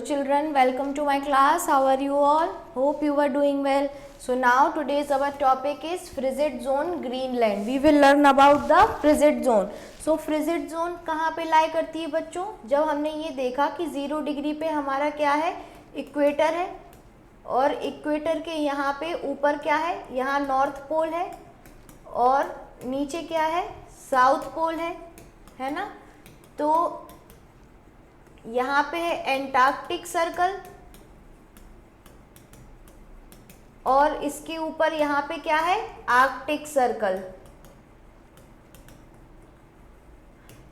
children, welcome to my class. How are you all? Hope you are doing well. So now today's our topic is frigid zone Greenland. We will learn about the frigid zone. So frigid zone कहाँ पे लाई करती है बच्चों? जब हमने ये देखा कि 0 डिग्री पे हमारा क्या है, इक्वेटर है, और इक्वेटर के यहाँ पे ऊपर क्या है, यहाँ नॉर्थ पोल है और नीचे क्या है, साउथ पोल है ना। तो यहाँ पे है एंटार्क्टिक सर्कल और इसके ऊपर यहाँ पे क्या है, आर्कटिक सर्कल।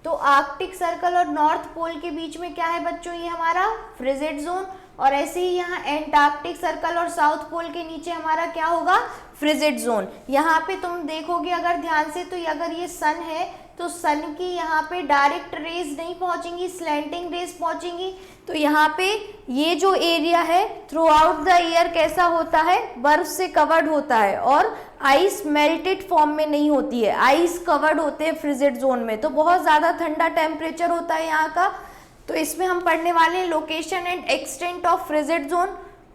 तो आर्कटिक सर्कल और नॉर्थ पोल के बीच में क्या है बच्चों, ये हमारा फ्रिजिड जोन। और ऐसे ही यहाँ एंटार्क्टिक सर्कल और साउथ पोल के नीचे हमारा क्या होगा, फ्रिजिड जोन। यहाँ पे तुम देखोगे अगर ध्यान से, तो अगर ये सन है तो सन की यहाँ पे डायरेक्ट रेज नहीं पहुंचेंगी, स्लैंटिंग रेज पहुंचेंगी। तो यहाँ पे ये जो एरिया है थ्रू आउट द ईयर कैसा होता है, बर्फ से कवर्ड होता है और आइस मेल्टेड फॉर्म में नहीं होती है, आइस कवर्ड होते हैं फ्रिजिड जोन में। तो बहुत ज़्यादा ठंडा टेम्परेचर होता है यहाँ का। तो इसमें हम पढ़ने वाले हैं location and extent of frigid zone,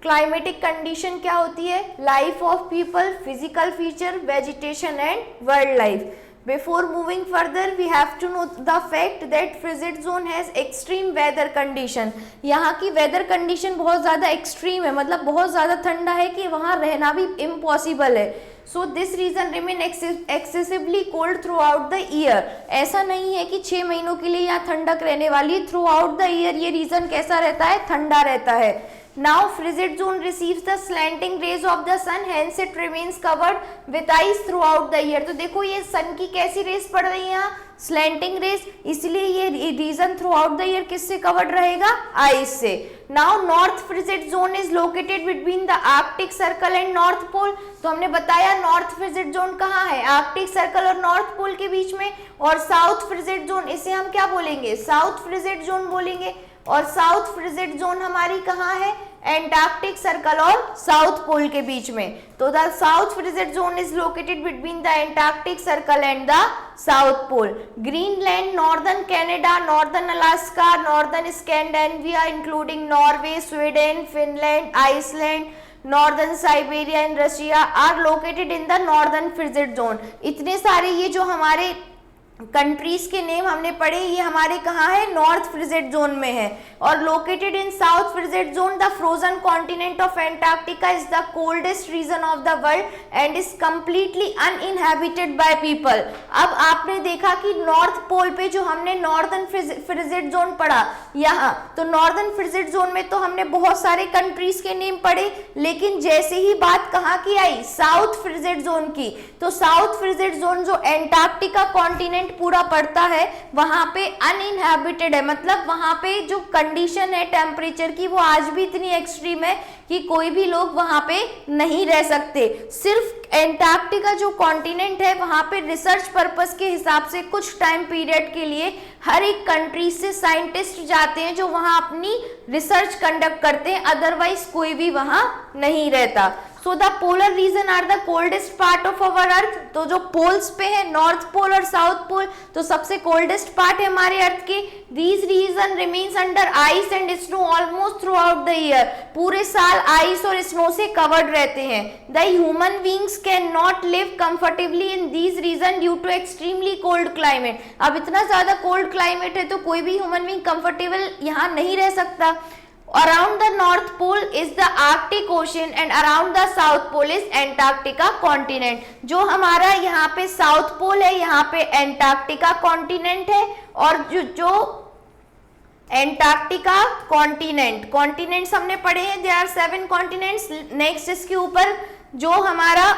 climatic condition क्या होती है, life of people, physical feature, vegetation and world life. Before moving further, we have to know the fact that frigid zone has extreme weather condition. यहाँ की weather condition बहुत ज़्यादा extreme है, मतलब बहुत ज़्यादा ठंडा है कि वहाँ रहना भी impossible है। So this region remain excessively cold throughout the year. ऐसा नहीं है कि 6 महीनों के लिए यहाँ ठंडक रहने वाली है, throughout the year ये रीजन कैसा रहता है, ठंडा रहता है। Now frigid zone receives the slanting rays of the sun, hence it remains covered with ice throughout the year. तो देखो ये सन की कैसी रेस पड़ रही है यहाँ, स्लैंटिंग रेस, इसलिए ये reason throughout the year किससे कवर्ड रहेगा, आइस से। Now north frigid zone is located between the Arctic circle and north pole. तो हमने बताया नॉर्थ फ्रिजिड जोन कहाँ है, आर्कटिक सर्कल और नॉर्थ पोल के बीच में। और साउथ फ्रिजिड जोन, इसे हम क्या बोलेंगे, साउथ फ्रिजिड जोन बोलेंगे। और साउथ फ्रिजिड जोन हमारी कहाँ है, एंटार्क्टिक सर्कल और साउथ पोल के बीच में। तो the south frigid zone is located between the Antarctic circle and the south pole. Greenland, northern Canada, northern Alaska, northern Scandinavia including Norway, Sweden, Finland, Iceland, northern Siberia and Russia are located in the northern frigid zone. इतने सारे ये जो हमारे countries के name हमने पढ़े, ये हमारे कहाँ है, नॉर्थ फ्रिजिड जोन में है। और located in south frigid zone the frozen continent of Antarctica is the coldest region of the world and is completely uninhabited by people. अब आपने देखा कि नॉर्थ पोल पे जो हमने नॉर्दर्न फ्रिजिड जोन पढ़ा यहाँ, तो नॉर्दर्न फ्रिजिड जोन में तो हमने बहुत सारे कंट्रीज के नेम पढ़े, लेकिन जैसे ही बात कहाँ की आई, साउथ फ्रिजिड जोन की, तो साउथ फ्रिजिड जोन जो एंटार्क्टिका कॉन्टिनेंट पूरा पड़ता है वहां पे अनइनहैबिटेड है, मतलब वहां पे जो कंडीशन है टेम्परेचर की वो आज भी इतनी एक्सट्रीम है कि कोई भी लोग वहां पे नहीं रह सकते। सिर्फ एंटार्क्टिका जो कॉन्टिनेंट है वहां पे रिसर्च पर्पस के हिसाब से कुछ टाइम पीरियड के लिए हर एक कंट्री से साइंटिस्ट जाते हैं जो वहां अपनी रिसर्च कंडक्ट करते हैं, अदरवाइज कोई भी वहां नहीं रहता। So the polar region are the coldest part of our earth. तो जो पोल्स पे है, नॉर्थ पोल और साउथ पोल, तो सबसे कोल्डेस्ट पार्ट है हमारे अर्थ के। These region remains under ice and snow almost throughout the year. पूरे साल आइस और स्नो से कवर्ड रहते हैं। The human beings can not live comfortably in these region due to extremely cold climate. अब इतना ज्यादा कोल्ड क्लाइमेट है तो कोई भी ह्यूमन बींग कंफर्टेबल यहाँ नहीं रह सकता। Around the North Pole is the Arctic Ocean and around the South Pole is Antarctica continent। जो हमारा यहाँ पे साउथ पोल है, यहाँ पे एंटार्क्टिका कॉन्टिनेंट है। और जो एंटार्क्टिका कॉन्टिनेंट्स हमने पढ़े हैं, देयर आर 7 कॉन्टिनेंट्स। नेक्स्ट इसके ऊपर जो हमारा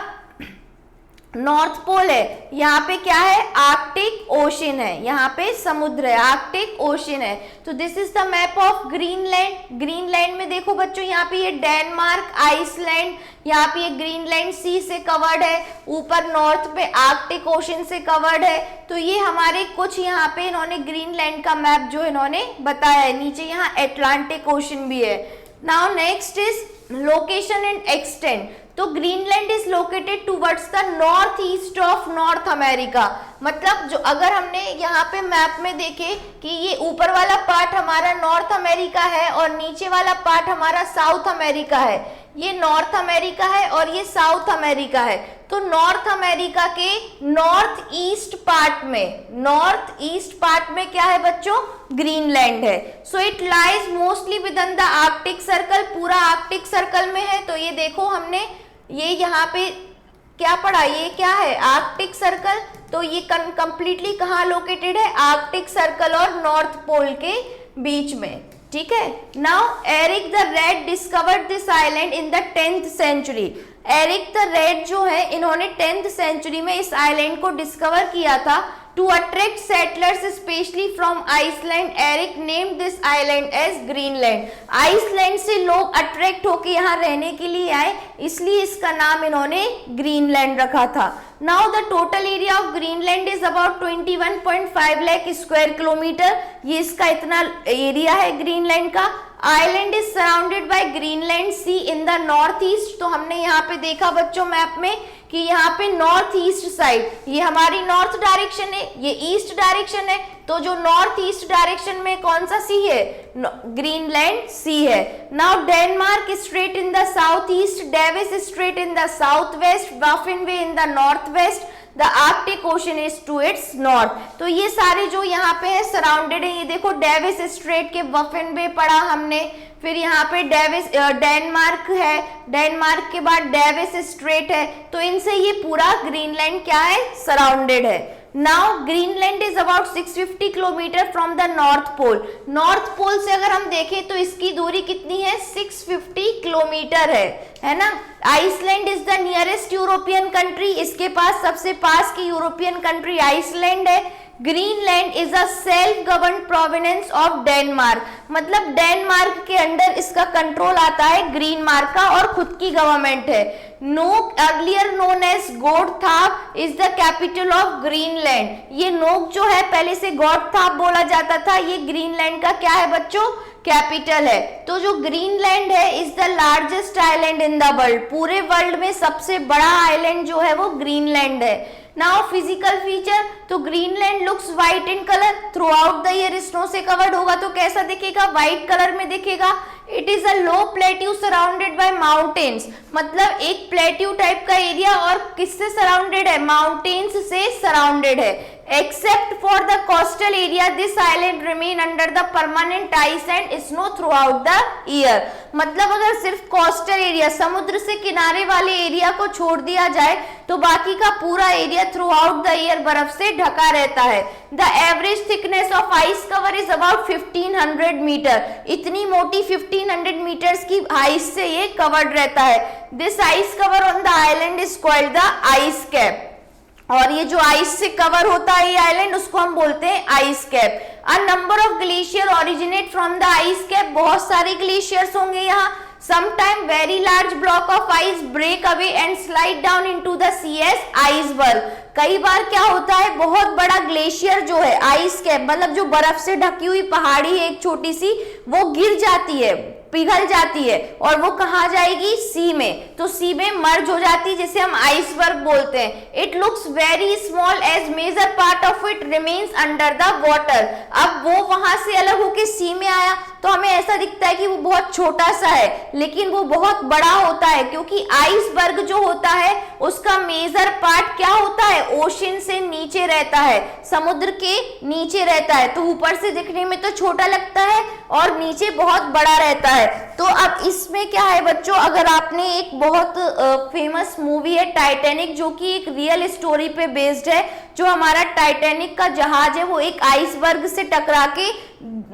नॉर्थ पोल है, यहाँ पे क्या है, आर्कटिक ओशन है, यहाँ पे समुद्र है, आर्कटिक ओशन है। तो this is the map of Greenland. Greenland में देखो बच्चों, यहाँ पे ये डेनमार्क, आइसलैंड, यहाँ पे ये ग्रीनलैंड सी से कवर्ड है, ऊपर नॉर्थ पे आर्कटिक ओशन से कवर्ड है। तो ये हमारे कुछ यहाँ पे इन्होंने ग्रीनलैंड का मैप जो इन्होंने बताया है। नीचे यहाँ एटलांटिक ओशन भी है। Now next is location and extent. तो Greenland is located towards the north east of North America. मतलब जो अगर हमने यहाँ पे मैप में देखे कि ये ऊपर वाला पार्ट हमारा नॉर्थ अमेरिका है और नीचे वाला पार्ट हमारा साउथ अमेरिका है, ये नॉर्थ अमेरिका है और ये साउथ अमेरिका है। तो नॉर्थ अमेरिका के नॉर्थ ईस्ट पार्ट में क्या है बच्चों? ग्रीनलैंड है। So it lies mostly with in the Arctic circle, पूरा आर्कटिक सर्कल में है। तो ये देखो हमने ये यहाँ पे क्या पढ़ा, ये क्या है? Arctic circle. तो ये कंप्लीटली कहाँ लोकेटेड है? आर्कटिक सर्कल और नॉर्थ पोल के बीच में, ठीक है। Now Eric the red discovered this island in the 10th century. Eric the red जो है इन्होंने 10th सेंचुरी में इस आइलैंड को डिस्कवर किया था। To attract settlers specially from Iceland, Eric named this island as Greenland. Iceland से लोग अट्रैक्ट होकर यहाँ रहने के लिए आए, इसलिए इसका नाम इन्होंने ग्रीनलैंड रखा था। Now the total area of Greenland is about 21.5 lakh square kilometre. ये इसका इतना एरिया है ग्रीनलैंड का। Island is surrounded by Greenland sea in the north east. तो हमने यहाँ पे देखा बच्चों मैप में कि यहाँ पे नॉर्थ ईस्ट साइड, ये हमारी नॉर्थ डायरेक्शन है, ये ईस्ट डायरेक्शन है। तो जो नॉर्थ ईस्ट डायरेक्शन में कौन सा सी है? ग्रीनलैंड सी है। Now Denmark strait in the south east, Davis strait in the south west, Baffin bay in the north west, the Arctic ocean is to its north. तो ये सारे जो यहाँ पे है सराउंडेड है। ये देखो डेविस स्ट्रेट के बाफिन वे पढ़ा हमने, फिर यहाँ पे डेनमार्क है, डेनमार्क के बाद डेविस स्ट्रेट है। तो इनसे ये पूरा ग्रीनलैंड क्या है? सराउंडेड है। Now Greenland is about 650 kilometre from the north pole. North pole से अगर हम देखें तो इसकी दूरी कितनी है? 650 किलोमीटर है ना। Iceland is the nearest European country, इसके पास सबसे पास की यूरोपियन कंट्री आइसलैंड है। Greenland is a self govern province of Denmark, मतलब डेनमार्क के अंडर इसका कंट्रोल आता है ग्रीनमार्क का और खुद की गवर्नमेंट है। Nuuk earlier known as Godthab is the capital of Greenland. ये नोक जो है पहले से गोडथाप बोला जाता था, ये ग्रीनलैंड का क्या है बच्चों? कैपिटल है। तो जो ग्रीनलैंड है is the largest island in the world, पूरे वर्ल्ड में सबसे बड़ा आइलैंड जो है वो ग्रीनलैंड है। नाउ फिजिकल फीचर, तो Greenland looks white in colour, through out the year snow से कवर्ड होगा तो कैसा दिखेगा? व्हाइट कलर में दिखेगा। It is a low plateau surrounded by mountains, मतलब एक प्लेट्यू टाइप का एरिया और किससे सराउंडेड है? माउंटेन्स से सराउंडेड है। Except for the coastal area this island remain under the permanent ice and snow through out the year. मतलब अगर सिर्फ कोस्टल एरिया, समुद्र से किनारे वाले एरिया को छोड़ दिया जाए तो बाकी का पूरा area throughout the year बर्फ से ढका रहता है। The average thickness of ice cover is about 1500 metre, इतनी मोटी 1500 मीटर्स की आइस से ये कवर्ड रहता है। This ice cover on the island is called the ice cap, और ये जो आइस से कवर होता है ये आइलैंड, उसको हम बोलते हैं ice cap. A number of glacier originate from the ice cap, बहुत सारे ग्लेशियर्स होंगे यहाँ। Sometime very large block of ice break away and slide down into the sea as iceberg। कई बार क्या होता है, बहुत बड़ा ग्लेशियर जो है आइस कैप, मतलब जो बर्फ से ढकी हुई पहाड़ी है एक छोटी सी, वो गिर जाती है, पिघल जाती है और वो कहाँ जाएगी? सी में। तो सी में मर्ज हो जाती है, जिसे हम आइसबर्ग बोलते हैं। It looks very small as major part of it remains under the water. अब वो वहां से अलग होके सी में आया तो हमें ऐसा दिखता है कि वो बहुत छोटा सा है, लेकिन वो बहुत बड़ा होता है, क्योंकि आइसबर्ग जो होता है उसका मेजर पार्ट क्या होता है? ओशन से नीचे रहता है, समुद्र के नीचे रहता है। तो ऊपर से दिखने में तो छोटा लगता है और नीचे बहुत बड़ा रहता है। तो अब इसमें क्या है बच्चों, अगर आपने एक बहुत फेमस मूवी है टाइटैनिक, जो कि एक रियल स्टोरी पे बेस्ड है, जो हमारा टाइटैनिक का जहाज है वो एक आइसबर्ग से टकरा के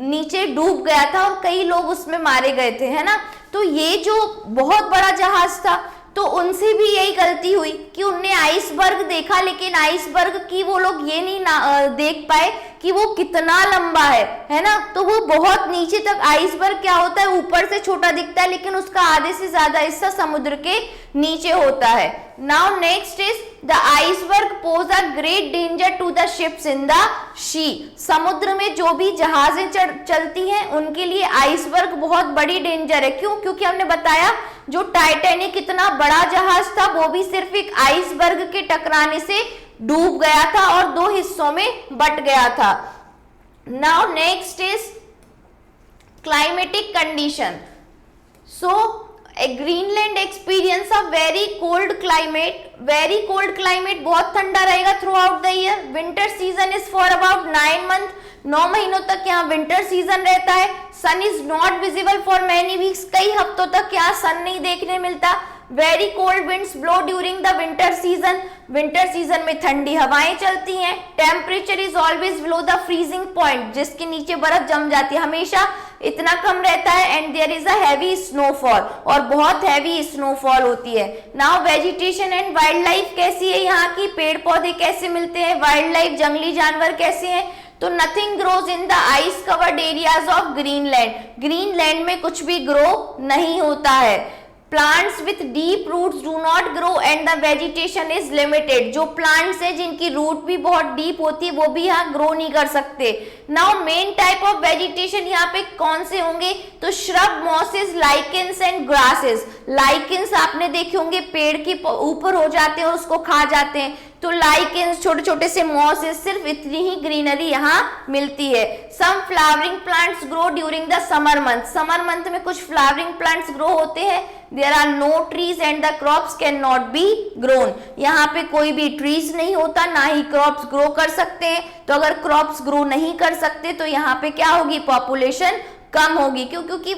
नीचे डूब गया था और कई लोग उसमें मारे गए थे, है ना। तो ये जो बहुत बड़ा जहाज था, तो उनसे भी यही गलती हुई कि उनने आइसबर्ग देखा, लेकिन आइसबर्ग की वो लोग ये नहीं देख पाए कि वो कितना लंबा है ना। तो वो बहुत नीचे तक, आइसबर्ग क्या होता है, ऊपर से छोटा दिखता है लेकिन उसका आधे से ज्यादा हिस्सा समुद्र के नीचे होता है। Now next is the iceberg pose a great danger to the ships in the sea. समुद्र में जो भी जहाजें चलती हैं उनके लिए आइसबर्ग बहुत बड़ी डेंजर है। क्यों? क्योंकि हमने बताया जो टाइटैनिक इतना बड़ा जहाज था वो भी सिर्फ एक आइसबर्ग के टकराने से डूब गया था और दो हिस्सों में बट गया था। Now next is climatic condition. So Greenland experience a very cold climate. Very cold climate, बहुत ठंडा रहेगा throughout the year. Winter season is for about 9 month, 9 महीनों तक यहाँ विंटर सीजन रहता है। Sun is not visible for many weeks, कई हफ्तों तक यहाँ सन नहीं देखने मिलता। Very cold winds blow during the winter season, winter season में ठंडी हवाएं चलती हैं। Temperature is always below the freezing point, जिसके नीचे बर्फ जम जाती है, हमेशा इतना कम रहता है। And there is a heavy snowfall, और बहुत हैवी स्नोफॉल होती है। Now vegetation and wildlife कैसी है यहाँ की, पेड़ पौधे कैसे मिलते हैं, वाइल्ड लाइफ जंगली जानवर कैसे हैं। तो nothing grows in the ice covered areas of Greenland, Greenland में कुछ भी ग्रो नहीं होता है। Plants with deep roots do not grow and the vegetation is limited, जो प्लांट्स है जिनकी रूट भी बहुत डीप होती है वो भी यहाँ ग्रो नहीं कर सकते। Now main type of vegetation यहाँ पे कौन से होंगे, तो shrub, mosses, lichens and grasses. Lichens आपने देखे होंगे पेड़ के ऊपर हो जाते हैं और उसको खा जाते हैं, तो लाइकेंस, छोटे छोटे से मॉसेस, सिर्फ इतनी ही ग्रीनरी यहाँ मिलती है। Some flowering plants grow during the summer month, summer month में कुछ फ्लावरिंग प्लांट्स ग्रो होते हैं। There are no trees and the crops can not be grown, यहाँ पे कोई भी ट्रीज नहीं होता, ना ही क्रॉप्स ग्रो कर सकते हैं। तो अगर क्रॉप्स ग्रो नहीं कर सकते तो यहाँ पे क्या होगी, पॉपुलेशन कम होगी। क्योंकि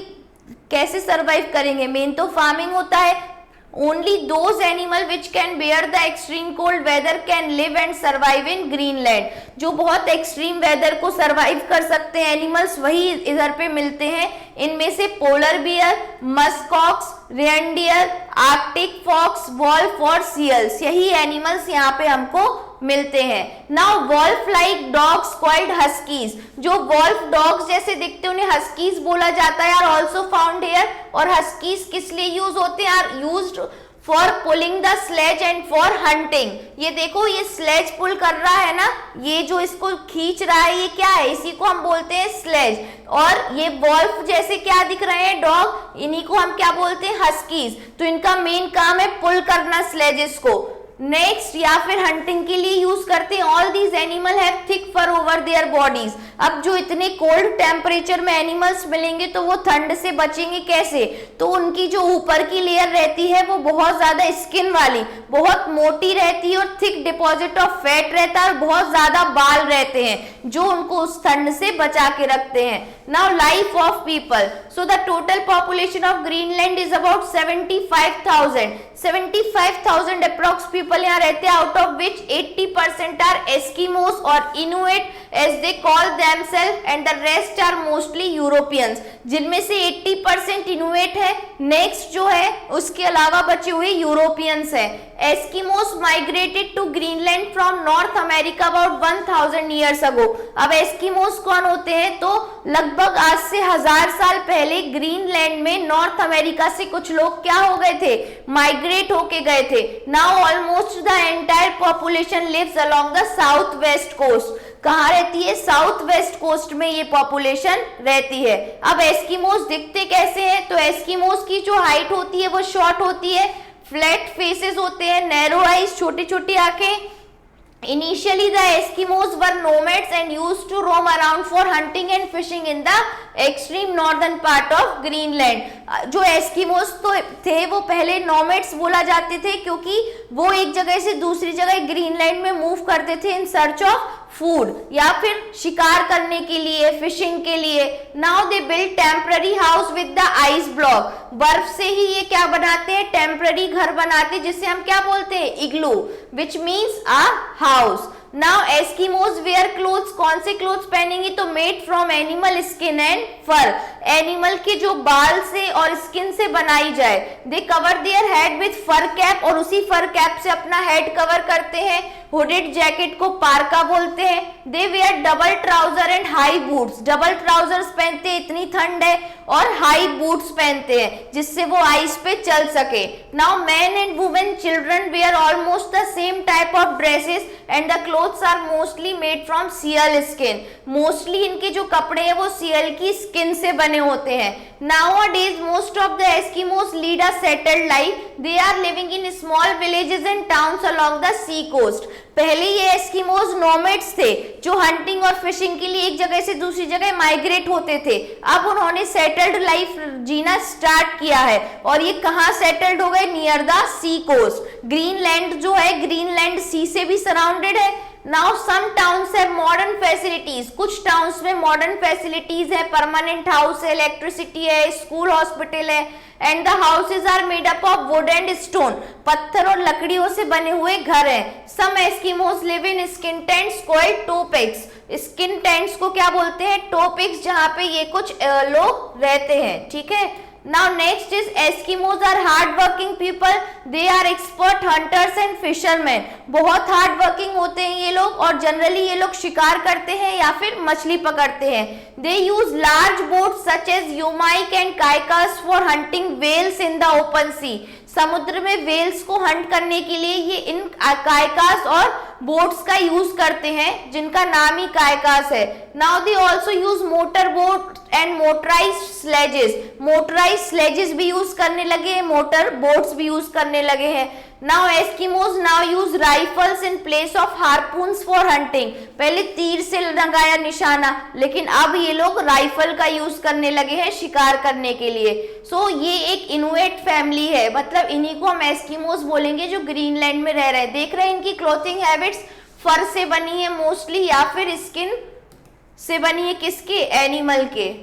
कैसे सरवाइव करेंगे, मेन तो फार्मिंग होता है। Only those animal which can bear the extreme cold weather can live and survive in Greenland. जो बहुत एक्सट्रीम वेदर को सरवाइव कर सकते हैं एनिमल्स वही इधर पे मिलते हैं। इनमें से polar bear, muskox, reindeer, arctic fox, wolf और सील्स, यही एनिमल्स यहाँ पे हमको मिलते हैं। Now wolf like dogs called huskies, जो वॉल्फ डॉग्स जैसे दिखते हैं उन्हें हस्कीज बोला जाता है, आर ऑल्सो फाउंड हियर। और हस्कीज किस लिए यूज होते हैं, are used for pulling the sledge and for hunting. ये देखो, ये स्लेज पुल कर रहा है ना, ये जो इसको खींच रहा है ये क्या है, इसी को हम बोलते हैं स्लेज। और ये वॉल्फ जैसे क्या दिख रहे हैं डॉग, इन्हीं को हम क्या बोलते हैं, हस्कीज। तो इनका मेन काम है पुल करना स्लेजेस को। नेक्स्ट, या फिर हंटिंग के लिए यूज करते हैं। All these animal have thick fur over their bodies. अब जो इतने कोल्ड टेम्परेचर में एनिमल्स मिलेंगे तो वो ठंड से बचेंगे कैसे, तो उनकी जो ऊपर की लेयर रहती है वो बहुत ज्यादा स्किन वाली, बहुत मोटी रहती है और थिक डिपॉजिट ऑफ फैट रहता है और बहुत ज्यादा बाल रहते हैं जो उनको उस ठंड से बचा के रखते हैं। Now life of people, so the total population of Greenland is about 75,000 approx people यहाँ रहते हैं, out of which 80% are Eskimos और Inuit as they call themselves and the rest are mostly Europeans, जिनमें से 80% इनुइट है। Next जो है उसके अलावा बचे हुए यूरोपियंस है। Eskimos migrated to Greenland from North America about 1000 years ago. अब एस्किमोस कौन होते हैं, तो लगभग आज से 1000 साल पहले ग्रीनलैंड में नॉर्थ अमेरिका से कुछ लोग क्या हो गए थे, माइग्रेट होके गए थे। Now almost the entire population lives along the south west coast. कहाँ रहती है, साउथ वेस्ट कोस्ट में ये पॉपुलेशन रहती है। अब एस्किमोस दिखते कैसे हैं, तो एस्किमोस की जो हाइट होती है वो शॉर्ट होती है, फ्लैट फेसेस होते हैं, नैरो आईज, छोटी छोटी आंखें। Initially the Eskimos were nomads and used to roam around for hunting and fishing in the extreme northern part of Greenland. जो एस्किमोस तो थे वो पहले नोमैड्स बोला जाते थे क्योंकि वो एक जगह से दूसरी जगह ग्रीनलैंड में मूव करते थे इन सर्च ऑफ फूड या फिर शिकार करने के लिए, फिशिंग के लिए। Now they build temporary house with the ice block. बर्फ से ही ये क्या बनाते हैं, टेम्पररी घर बनाते हैं जिसे हम क्या बोलते हैं, igloo, which means a house. Now Eskimos wear clothes, कौन से क्लोथ्स पहनेंगे, तो made from animal skin and fur, animal के जो बाल से और स्किन से बनाई जाए। They cover their head with fur cap, और उसी फर कैप से अपना हेड कवर करते हैं। हुडेड जैकेट को पार्का बोलते हैं। They wear double trouser and high boots, double trousers पहनते हैं, इतनी ठंड है, और हाई बूट्स पहनते हैं जिससे वो आइस पे चल सके। Now man and women children wear almost the same type of dresses and the clothes are mostly made from seal skin, mostly इनके जो कपड़े हैं वो सियल की स्किन से बने होते हैं। Nowadays most of the Eskimos lead a settled life. They are living in small villages and towns along the sea coast. पहले ये एस्किमोज नोमैड्स थे जो हंटिंग और फिशिंग के लिए एक जगह से दूसरी जगह माइग्रेट होते थे। अब उन्होंने सेटल्ड लाइफ जीना स्टार्ट किया है, और ये कहाँ सेटल्ड हो गए? Near the sea coast. Greenland जो है, ग्रीनलैंड सी से भी सराउंडेड है। Now some towns have modern facilities, कुछ टाउन्स में मॉडर्न फैसिलिटीज है, परमानेंट हाउस है, इलेक्ट्रिसिटी है, स्कूल, हॉस्पिटल है, and the houses are made up of wood and stone, पत्थर और लकड़ियों से बने हुए घर हैं। Some Eskimos live in skin tents called tupiks, skin tents को क्या बोलते हैं? टोपिक्स, जहाँ पे ये कुछ लोग रहते हैं, ठीक है। Now next is Eskimos are hard working people. They are expert hunters and fishermen. बहुत हार्ड वर्किंग होते हैं ये लोग, और जनरली ये लोग शिकार करते हैं या फिर मछली पकड़ते हैं। They use large boats such as Yumik and Kayaks for hunting whales in the open sea. समुद्र में वेल्स को हंट करने के लिए ये इन कायकास और बोट्स का यूज करते हैं, जिनका नाम ही कायकास है। Now they also use motor boat and motorised sledges, motorised sledges भी यूज करने लगे हैं, मोटर बोट्स भी यूज करने लगे हैं। Now Eskimos now use rifles in place of हार्पून्स for hunting, पहले तीर से लगाया निशाना, लेकिन अब ये लोग राइफल का यूज करने लगे हैं शिकार करने के लिए। सो ये एक इनुएट फैमिली है, मतलब इन्हीं को हम एस्किमोज बोलेंगे जो ग्रीनलैंड में रह रहे हैं। देख रहे हैं इनकी क्लोथिंग हैबिट्स फर से बनी है मोस्टली, या फिर स्किन से बनी है, किसके? एनिमल के।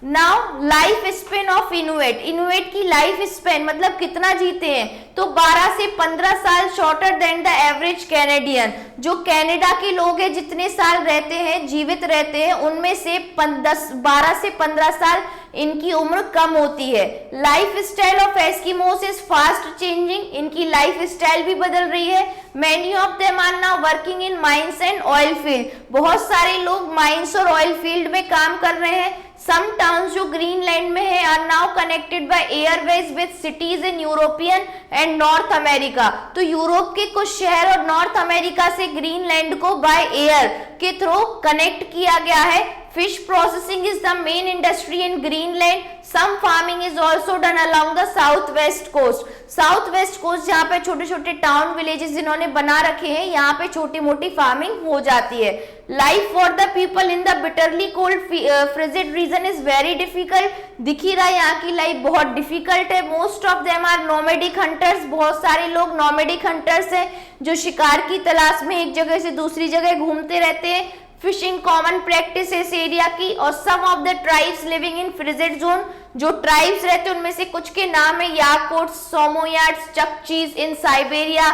नाउ लाइफ स्पेन ऑफ इनुएट, इनुएट की लाइफ स्पेन मतलब कितना जीते हैं, तो 12 से 15 साल shorter than the average Canadian. जो कनाडा के लोग हैं जितने साल रहते हैं, जीवित रहते हैं, उनमें से 12 से 15 साल इनकी उम्र कम होती है। Lifestyle of Eskimos is fast changing, इनकी लाइफ स्टाइल भी बदल रही है। Many of them are now working in mines and oil field, बहुत सारे लोग माइंस और ऑयल फील्ड में काम कर रहे हैं। सम टाउन्स जो ग्रीनलैंड में है are now connected by airways with cities in European and North America, तो यूरोप के कुछ शहर और नॉर्थ अमेरिका से ग्रीनलैंड को बाय एयर के थ्रू कनेक्ट किया गया है। Fish processing is the main industry in Greenland. Some farming is also done along the southwest coast. Southwest coast जहाँ पे छोटे छोटे टाउन विलेजेस जिन्होंने बना रखे हैं, यहाँ पे छोटी मोटी फार्मिंग हो जाती है। Life for the people in the bitterly cold frigid region is very difficult. दिख ही रहा है यहाँ की लाइफ बहुत डिफिकल्ट है। Most of them are nomadic hunters. बहुत सारे लोग nomadic hunters हैं जो शिकार की तलाश में एक जगह से दूसरी जगह घूमते रहते हैं। फिशिंग कॉमन प्रैक्टिस इस एरिया की, और some of the tribes living in frigid zone, जो ट्राइब्स रहते हैं उनमें से कुछ के नाम है Yakuts, Samoyeds, Chukchis in Siberia,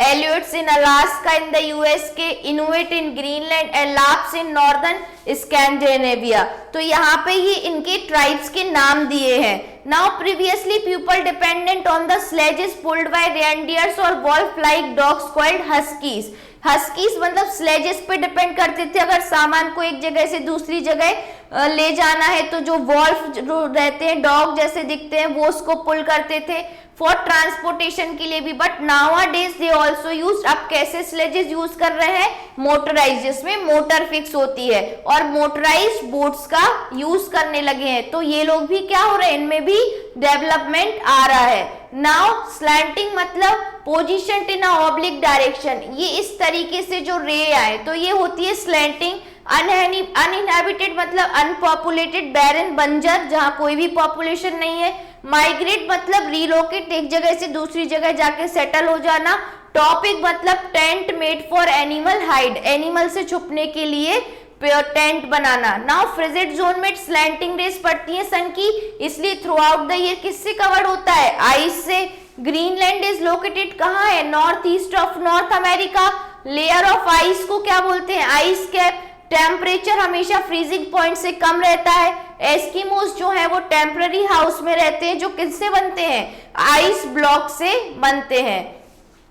Aleuts in Alaska in the US के, Inuit in Greenland and Lapps in northern Scandinavia. तो यहाँ पे ये इनके ट्राइब्स के नाम दिए हैं। Now previously people dependent on the sledges pulled by reindeers और wolf like dogs called huskies. Huskies मतलब स्लेजेस पे डिपेंड करते थे, अगर सामान को एक जगह से दूसरी जगह ले जाना है तो जो वॉल्फ जो रहते हैं डॉग जैसे दिखते हैं वो उसको पुल करते थे फॉर ट्रांसपोर्टेशन के लिए भी। But nowadays they also use, अब कैसे स्लेजेस यूज कर रहे हैं? मोटराइज, जिसमें मोटर फिक्स होती है, और मोटराइज बोट्स का यूज करने लगे हैं। तो ये लोग भी क्या हो रहे हैं, इनमें भी डेवलपमेंट आ रहा है। नाउ स्लैंटिंग मतलब position in a oblique direction, ये इस तरीके से जो रे आए तो ये होती है स्लैंटिंग। अनइनहैबिटेड मतलब अनपॉपुलेटेड, बैरन बंजर जहां कोई भी पॉपुलेशन नहीं है। माइग्रेट मतलब रिलोकेट, एक जगह से दूसरी जगह जाके सेटल हो जाना। टॉपिक मतलब tent made for animal hide, animal से छुपने के लिए टेंट बनाना। नाउ फ्रिजिड जोन में स्लैंटिंग रेस पड़ती है सन की, इसलिए थ्रू आउट द ईयर किससे कवर्ड होता है? आइस से। ग्रीनलैंड इज लोकेटेड कहाँ है? North east of North America. Layer of ice को क्या बोलते हैं? Ice cap. टेम्परेचर हमेशा फ्रीजिंग पॉइंट से कम रहता है। एस्किमोस जो है वो टेम्पररी हाउस में रहते हैं, जो किससे बनते हैं? आइस ब्लॉक से बनते हैं।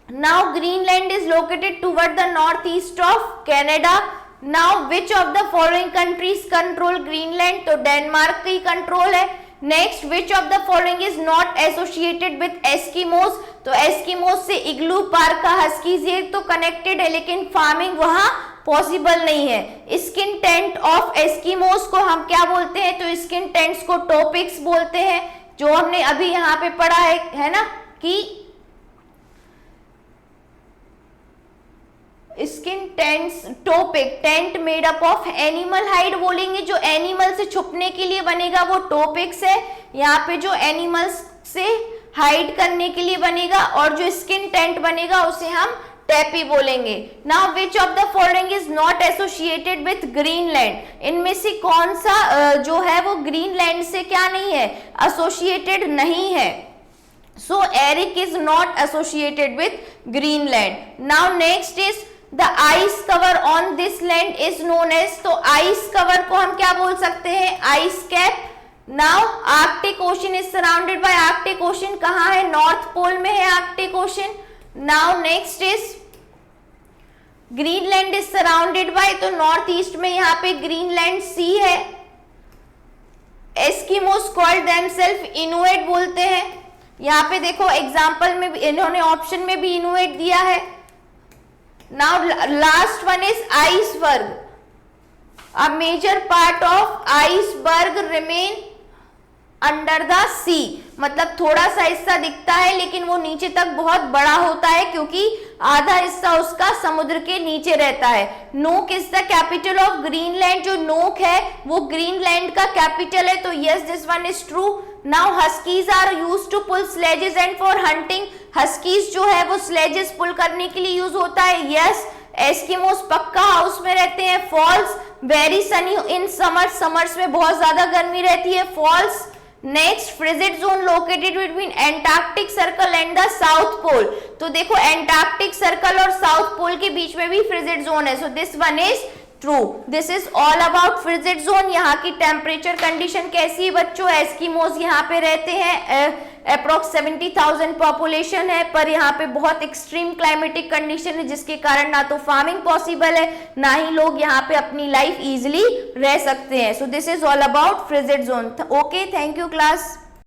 Now Greenland is located toward the northeast of Canada. Now which of the following countries control Greenland? तो डेनमार्क की कंट्रोल है. Next, which of the following is not associated with Eskimos? तो Eskimos से इग्लू park का huskies ये तो connected है, लेकिन फार्मिंग वहां पॉसिबल नहीं है. स्किन टेंट ऑफ एस्किमोस को हम क्या बोलते हैं? तो स्किन टेंट्स को टॉपिक्स बोलते हैं, जो हमने अभी यहाँ पे पढ़ा है ना, कि skin tents, topic, tent made up of animal hide बोलेंगे, जो एनिमल से छुपने के लिए बनेगा वो टोपिक्स है. यहाँ पे जो एनिमल्स से हाइड करने के लिए बनेगा और जो स्किन टेंट बनेगा उसे हम टेपी बोलेंगे. Now which of the following is not associated with Greenland? इनमें से कौन सा जो है वो ग्रीनलैंड से क्या नहीं है, एसोसिएटेड नहीं है. So Eric is not associated with Greenland. Now next is the ice cover on this land is known as. तो आइस कवर को हम क्या बोल सकते हैं? Ice cap. Now Arctic ocean is surrounded by, Arctic Ocean कहाँ है? North pole में है Arctic Ocean. Now next is Greenland is surrounded by, तो नॉर्थ ईस्ट में यहाँ पे ग्रीनलैंड सी है. एस्किमोस कॉल्ड देमसेल्फ इनुइट बोलते हैं. यहाँ पे देखो एग्जाम्पल में इन्होंने ऑप्शन में भी इनुइट दिया है. Now last one is iceberg. A major part of iceberg remain under the sea. मतलब थोड़ा सा हिस्सा दिखता है लेकिन वो नीचे तक बहुत बड़ा होता है, क्योंकि आधा हिस्सा उसका समुद्र के नीचे रहता है. Nuuk is the capital of Greenland. जो नोक है वो ग्रीनलैंड का कैपिटल है. तो yes, this one is true. Now huskies are used to pull sledges and for hunting. Huskies जो है वो स्लेजेस पुल करने के लिए यूज होता है. यस. एस्किमोस पक्का हाउस में रहते हैं. False. Very sunny in summer. Summers में बहुत ज्यादा गर्मी रहती है. False. Next, frigid zone located between Antarctic circle and the south pole. तो देखो एंटार्क्टिक सर्कल और साउथ पोल के बीच में भी फ्रिजिड जोन है. So this one is true. This is all about frigid zone. यहाँ की टेम्परेचर कंडीशन कैसी है बच्चों? एस्किमोज यहाँ पे रहते हैं, अप्रोक्स 70,000 पॉपुलेशन है, पर यहाँ पे बहुत एक्सट्रीम क्लाइमेटिक कंडीशन है, जिसके कारण ना तो फार्मिंग पॉसिबल है, ना ही लोग यहाँ पे अपनी लाइफ इजिली रह सकते हैं. So this is all about frigid zone. Okay, thank you class.